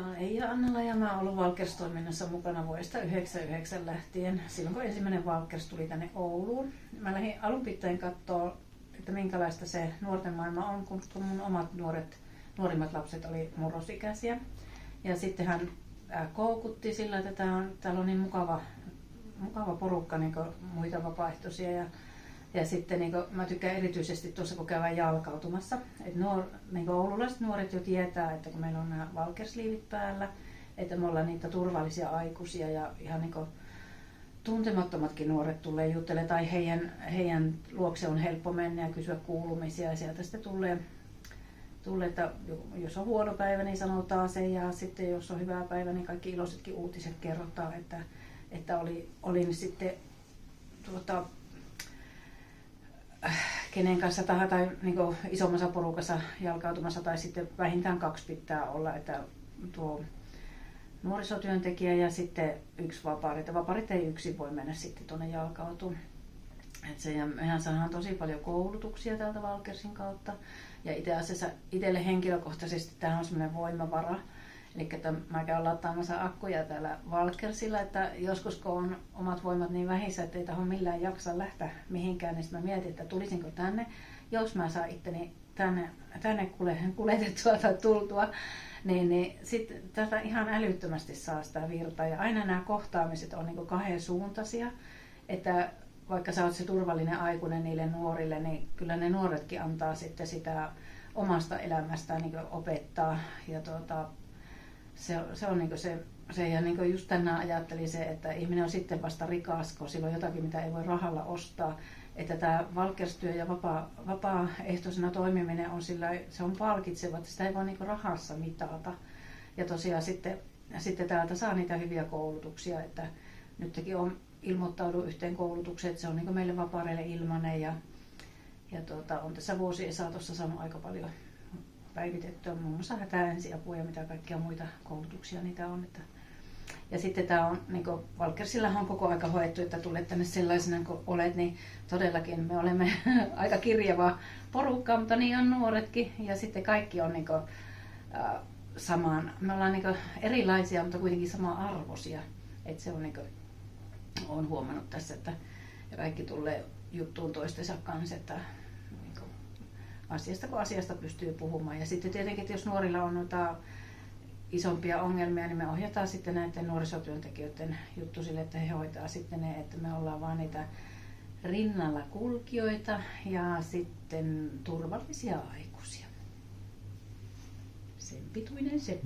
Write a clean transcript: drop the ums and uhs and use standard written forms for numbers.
Mä oon Eija Annala ja mä oon ollut Valkers-toiminnassa mukana vuodesta 1999 lähtien, silloin kun ensimmäinen Valkers tuli tänne Ouluun. Mä lähdin alun pitäen katsoa, että minkälaista se nuorten maailma on, kun mun omat nuorimmat lapset oli murrosikäisiä. Ja sitten hän koukutti sillä, että täällä on niin mukava porukka niin muita vapaaehtoisia. Ja sitten niin mä tykkään erityisesti tuossa, kun käydään jalkautumassa. Niin oululaiset nuoret jo tietää, että kun meillä on nämä Valkersliivit päällä, että me ollaan niitä turvallisia aikuisia ja ihan niin tuntemattomatkin nuoret tulee juttelemaan tai heidän luokse on helppo mennä ja kysyä kuulumisia ja sieltä sitten tulee, että jos on huono päivä, niin sanotaan se ja sitten jos on hyvä päivä, niin kaikki iloisetkin uutiset kerrotaan, että oli sitten kenen kanssa tai niin isommassa porukassa jalkautumassa tai sitten vähintään 2 pitää olla, että tuo nuorisotyöntekijä ja sitten 1 vapaarit. Vapaarit ei yksin voi mennä sitten tuonne jalkautumaan. Ja mehän saadaan tosi paljon koulutuksia täältä Valkersin kautta ja itse asiassa itselle henkilökohtaisesti tämä on semmoinen voimavara. Eli että mä käyn lataamassa akkuja täällä Valkersilla, että joskus kun on omat voimat niin vähissä, että ei tahdo millään jaksa lähteä mihinkään, niin mä mietin, että tulisinko tänne, jos mä saan itteni tänne kuljetettua tai tultua, niin sitten tätä ihan älyttömästi saa sitä virtaa. Ja aina nämä kohtaamiset on niin 2 suuntaisia, että vaikka sä oot se turvallinen aikuinen niille nuorille, niin kyllä ne nuoretkin antaa sitten sitä omasta elämästään niin opettaa. Ja se on niin se ja niin just tänään ajattelin se, että ihminen on sitten vasta rikas, kun sillä on jotakin, mitä ei voi rahalla ostaa. Että tämä Valkerstyö ja vapaaehtoisena toimiminen on se on palkitseva, että sitä ei voi niin rahassa mitata. Ja tosiaan sitten täältä saa niitä hyviä koulutuksia, että nytkin on ilmoittaudu yhteen koulutukseen, että se on niin meille vapaareille ilmainen ja on tässä vuosien saatossa saanut aika paljon päivitettyä, muun muassa hätäensiapua ja mitä kaikkia muita koulutuksia niitä on. Ja sitten tämä on, niin kuin Valkersillahan on koko aika hoettu, että tulet tänne sellaisena kuin olet, niin todellakin me olemme aika kirjava porukka, mutta niin on nuoretkin ja sitten kaikki on niin kuin, me ollaan niin kuin erilaisia, mutta kuitenkin sama-arvoisia. Että se on niin kuin, olen huomannut tässä, että ja kaikki tulee juttuun toistensa kanssa, että asiasta kuin asiasta pystyy puhumaan. Ja sitten tietenkin, että jos nuorilla on noita isompia ongelmia, niin me ohjataan sitten näiden nuorisotyöntekijöiden juttu sille, että he hoitaa sitten ne, että me ollaan vaan niitä rinnalla kulkijoita ja sitten turvallisia aikuisia. Sen pituinen se.